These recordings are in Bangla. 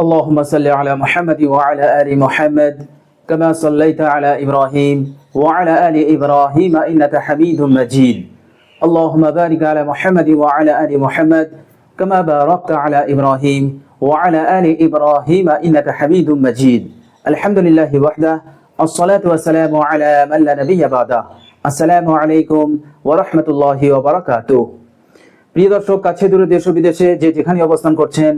اللهم صل على محمد وعلى آل محمد كما صليت على إبراهيم وعلى آل إبراهيم إنك حميد مجيد اللهم بارك على محمد وعلى آل محمد كما باركت على إبراهيم وعلى آل إبراهيم إنك حميد مجيد الحمد لله وحده الصلاة والسلام على من لا نبي بعده السلام عليكم ورحمة الله وبركاته প্রিয় দর্শক, কাছে দূরে দেশ ও বিদেশে যে যেখানে অবস্থান করছেন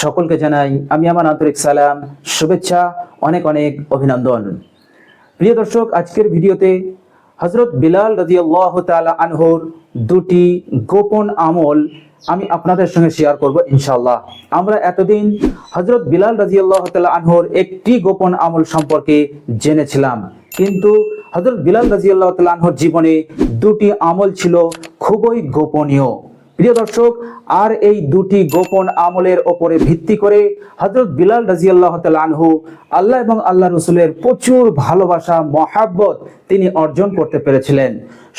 সকলকে জানাই আমি আমার আন্তরিক সালাম, শুভেচ্ছা, অনেক অনেক অভিনন্দন। প্রিয় দর্শক, আজকের ভিডিওতে হযরত বিলাল রাদিয়াল্লাহু তাআলা আনহুর দুটি গোপন আমল আমি আপনাদের সঙ্গে শেয়ার করব ইনশাআল্লাহ। আমরা এতদিন হযরত বিলাল রাদিয়াল্লাহু তাআলা আনহুর একটি গোপন আমল সম্পর্কে জেনেছিলাম, কিন্তু হযরত বিলাল রাদিয়াল্লাহু তাআলা আনহুর জীবনে দুটি আমল ছিল খুবই গোপনীয়। প্রিয় দর্শক, আর এই দুটি গোপন আমলের ওপরে ভিত্তি করে হযরত বিলাল রাদিয়াল্লাহু তাআলা আনহু আল্লাহ এবং আল্লাহ রাসূলের প্রচুর ভালোবাসা, মহাব্বত তিনি অর্জন করতে পেরেছিলেন।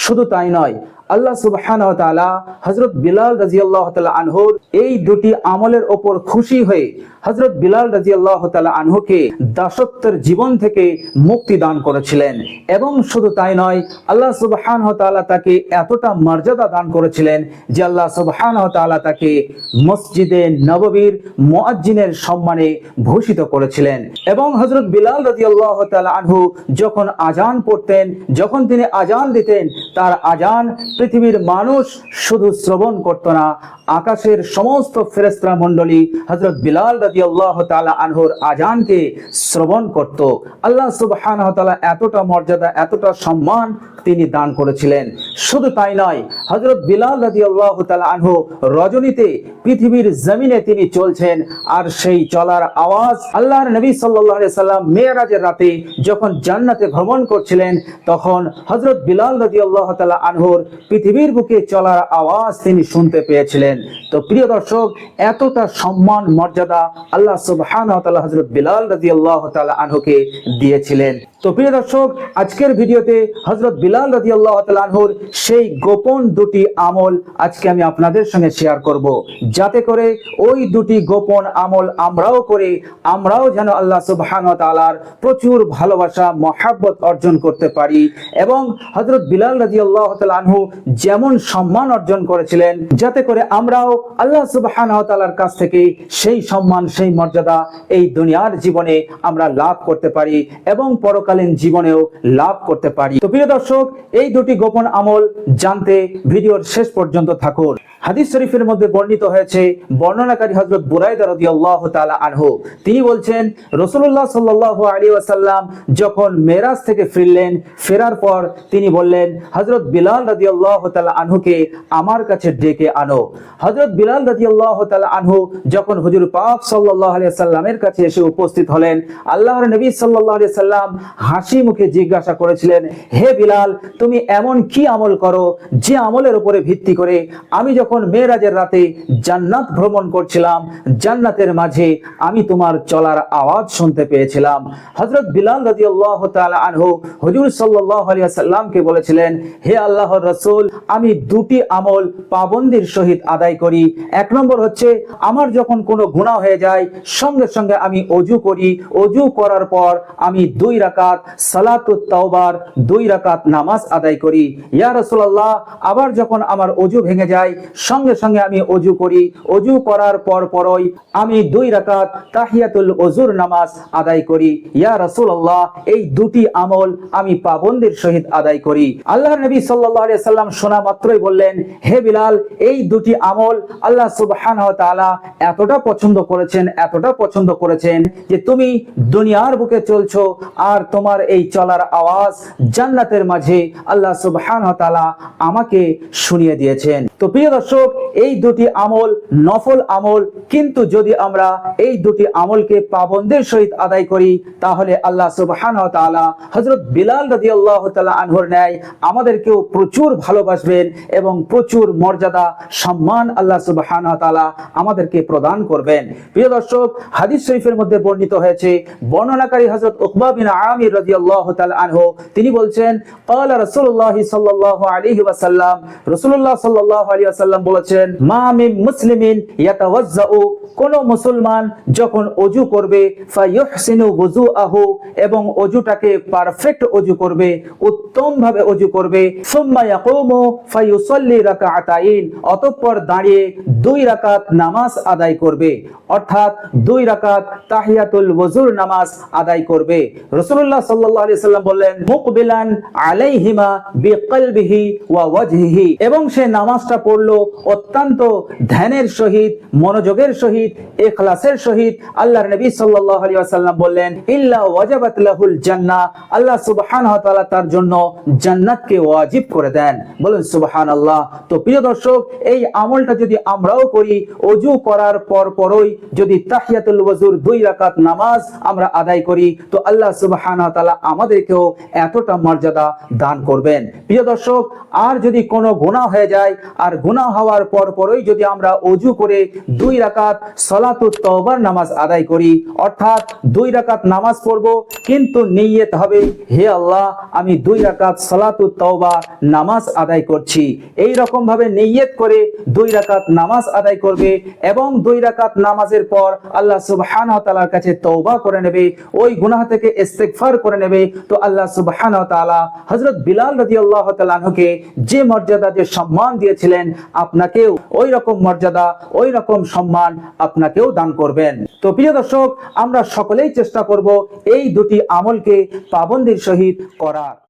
শুধু তাই নয়, আল্লাহ সুবহানাহু ওয়া তাআলা হযরত বিলাল রাদিয়াল্লাহু তাআলা আনহুর এই দুটি আমলের ওপর খুশি হয়ে হযরত বিলাল রাদিয়াল্লাহু তাআলা আনহুকে দাসত্বের জীবন থেকে মুক্তি দান করেছিলেন। এবং শুধু তাই নয়, আল্লাহ সুবহানাহু ওয়া তাআলা তাকে এতটা মর্যাদা দান করেছিলেন যে আল্লাহ সুবহানাহু ওয়া তাআলা তাকে মসজিদে নববীর মুয়াজ্জিনের সম্মানে ভূষিত করেছিলেন। এবং হযরত বিলাল রাদিয়াল্লাহু তাআলা আনহু যখন আজান পড়তেন, যখন তিনি আজান দিতেন, তার আজান পৃথিবীর মানুষ শুধু শ্রবণ করত না, আকাশের সমস্ত ফেরেশতা মণ্ডলী হযরত বিলাল রাদিয়াল্লাহু তাআলা আনহুর আজানকে শ্রবণ করত। আল্লাহ সুবহানাহু ওয়া তাআলা এতটা মর্যাদা, এতটা সম্মান তিনি দান করেছিলেন। শুধু তাই নয়, হযরত বিলাল রাদিয়াল্লাহু তাআলা আনহু রজনীতে পৃথিবীর জমিনে তিনি চলছেন, আর সেই চলার আওয়াজ আল্লাহর নবী সাল্লাল্লাহু আলাইহি সাল্লাম মেরাজের রাতে যখন জান্নাতে ভ্রমণ করছিলেন, তখন হযরত বিলাল রাদিয়াল্লাহু তাআলা আনহুর পৃথিবীর বুকে চলার আওয়াজ তিনি শুনতে পেয়েছিলেন। তো প্রিয় দর্শক, এতটা সম্মান, মর্যাদা আল্লাহ সুবহানাহু ওয়া তাআলা হযরত বিলাল রাদিয়াল্লাহু তাআলা আনহুকে দিয়েছিলেন। তো প্রিয় দর্শক, আজকের ভিডিওতে হযরত বিলাল রাদিয়াল্লাহু তাআলা আনহুর সেই গোপন দুটি আমল আজকে আমি আপনাদের সঙ্গে শেয়ার করব, যাতে করে ওই দুটি গোপন আমল আমরাও করে আমরাও যেন আল্লাহ সুবহানাহু ওয়া তাআলার প্রচুর ভালোবাসা, মহাব্বত অর্জন করতে পারি। এবং হযরত বিলাল রাদিয়াল্লাহু তাআলা আনহু যেমন সম্মান অর্জন করেছিলেন, যাতে করে আমরাও আল্লাহ সুবহানাহু ওয়া তাআলার কাছ থেকে সেই সম্মান, সেই মর্যাদা এই দুনিয়ার জীবনে আমরা লাভ করতে পারি এবং পরকালীন জীবনেও লাভ করতে পারি। তো প্রিয় দর্শক, এই দুটি গোপন আমল জানতে ভিডিওর শেষ পর্যন্ত থাকুন। হাদিস শরীফের মধ্যে বর্ণিত হয়েছে, বর্ণনাকারী হযরত বুরাইদা রাদিয়াল্লাহু তাআলা আনহু তিনি বলছেন, রাসূলুল্লাহ সাল্লাল্লাহু আলাইহি ওয়াসাল্লাম যখন মেরাজ থেকে ফিরলেন, ফেরার পর তিনি বললেন, হযরত বিলাল রাদিয়াল্লাহু তাআলা আনহুকে আমার কাছে ডেকে আনো। হযরত বিলাল রাদিয়াল্লাহু তাআলা আনহু যখন হুজুর পাক সাল্লাল্লাহু আলাইহি ওয়াসাল্লামের কাছে এসে উপস্থিত হলেন, আল্লাহর নবী সাল্লাল্লাহু আলাইহি ওয়াসাল্লাম হাসি মুখে জিজ্ঞাসা করেছিলেন, হে বিলাল, তুমি এমন কি আমল করো যে আমলের উপরে ভিত্তি করে আমি যখন মেরাজের রাতে জান্নাত ভ্রমণ করছিলাম, জান্নাতের মাঝে আমি তোমার চলার আওয়াজ শুনতে পেয়েছিলাম। হযরত বিলাল রাদিয়াল্লাহু তাআলা আনহু হুজুর সাল্লাল্লাহু আলাইহি ওয়াসাল্লামকে বলেছিলেন, হে আল্লাহর রাসূল, আমি দুটি আমল পাবন্দির সহিত আদায় করি। এক নম্বর হচ্ছে, আমার যখন কোনো গুনাহ হয়ে যায়, সঙ্গে সঙ্গে আমি ওযু করি, ওযু করার পর আমি 2 রাকাত সালাতুত তাওবার 2 রাকাত নামাজ আদায় করি। ইয়া রাসূলুল্লাহ, আবার যখন আমার ওযু ভেঙে যায়, সঙ্গে সঙ্গে আমি ওযু করি, ওযু করার পরই আমি 2 রাকাত তাহিয়াতুল ওযুর নামাজ আদায় করি। ইয়া রাসূলুল্লাহ, এই দুটি আমল আমি পাবন্দির সহিত আদায় করি। আল্লাহর নবী সাল্লাল্লাহু আলাইহি ওয়াসাল্লাম শোনা মাত্রই বললেন, হে বিলাল, এই দুটি আমল আল্লাহ সুবহানাহু ওয়া তাআলা এতটা পছন্দ করেছেন, এতটা পছন্দ করেছেন যে তুমি দুনিয়ার বুকে চলছো, আর তোমার এই চলার আওয়াজ জান্নাতের মাঝে আল্লাহ সুবহানাহু ওয়া তাআলা আমাকে শুনিয়ে দিয়েছেন। তো প্রিয় দর্শক, এই দুটি আমল নফল আমল, কিন্তু যদি আমরা এই দুটি আমলকে পাবন্দের সহিত আদায় করি, তাহলে আল্লাহ সুবহানাহু ওয়া তাআলা হযরত বিলাল রাদিয়াল্লাহু তাআলা আনহুর ন্যায় আমাদেরকেও প্রচুর ভালোবাসবেন এবং প্রচুর মর্যাদা সম্মান আল্লাহ সুবহানাহু ওয়া তাআলা আমাদেরকে প্রদান করবেন। প্রিয় দর্শক, হাদিস শরীফের মধ্যে বর্ণিত হয়েছে, বর্ণনাকারী হযরত উকবা বিন আমির রাদিয়াল্লাহু তাআলা আনহু তিনি বলছেন, ক্বালা রাসূলুল্লাহ সাল্লাল্লাহু আলাইহি ওয়াসাল্লাম, রাসূলুল্লাহ সাল্লাল্লাহু আলাইহি ওয়াসাল্লাম বলেছেন, মা মিন মুসলিমিন ইয়াতাওয়াজ্জাউ, কোন মুসলমান যখন ওযু করবে, ফায়ুহসিনু ওযুআহু, এবং ওযুটাকে পারফেক্ট ওযু করবে, উত্তম ভাবে ওযু করবে, সুম্মা ইয়াকুমু ফায়ুসাল্লি রাকাআতাইন, অতঃপর দাঁড়িয়ে 2 রাকাত নামাজ আদায় করবে, অর্থাৎ 2 রাকাত তাহিয়াতুল ওযুর নামাজ আদায় করবে। রাসূলুল্লাহ সাল্লাল্লাহু আলাইহি ওয়াসাল্লাম বললেন, মুকবিলান আলাইহিমা বিকলবিহি ওয়া ওয়াজহিহি, এবং সে নামাজটা পড়লো অত্যন্ত ধ্যানের সহিত, মনোযোগের সহিত, ইখলাসের সহিত। আল্লাহর নবী সাল্লাল্লাহু আলাইহি ওয়াসাল্লাম বললেন, ইল্লা ওয়াজাবাত লাহুল জান্নাহ, আল্লাহ সুবহানাহু ওয়া তাআলা তার জন্য জান্নাতকে ওয়াজিব করে দেন। বলুন সুবহানাল্লাহ। তো প্রিয় দর্শক, এই আমলটা যদি আমরাও করি, ওযু করার পরই যদি তাহিয়াতুল ওযুর 2 রাকাত নামাজ আমরা আদায় করি, তো আল্লাহ সুবহানাহু ওয়া তাআলা আমাদেরকেও এতটা মর্যাদা দান করবেন। প্রিয় দর্শক, আর যদি কোনো গুনাহ হয়ে যায়, আর গুনাহ হওয়ার পরই যদি আমরা ওযু করে 2 রাকাত সালাতুত তাওবার নামাজ আদায় করি, অর্থাৎ 2 রাকাত নামাজ পড়ব, কিন্তু নিয়ত হবে, হে আল্লাহ, আমি 2 রাকাত সালাতুত তাওবা নামাজ আদায় করছি। এই রকম ভাবে নিয়ত করে 2 রাকাত নামাজ আদায় করবে এবং 2 রাকাত নামাজের পর আল্লাহ সুবহানাহু ওয়া তাআলার কাছে তওবা করে নেবে, ওই গুনাহ থেকে ইস্তিগফার করে নেবে। তো আল্লাহ সুবহানাহু ওয়া তাআলা হযরত বিলাল রাদিয়াল্লাহু তাআলা আনহুকে যে মর্যাদা, যে সম্মান দিয়েছিলেন, আপনাকেও ওই রকম মর্যাদা, ওই রকম সম্মান আপনাকেও দান করবেন। তো প্রিয় দর্শক, আমরা সকলেই চেষ্টা করব এই দুটি আমলকে পাবন্দির সহিত করার।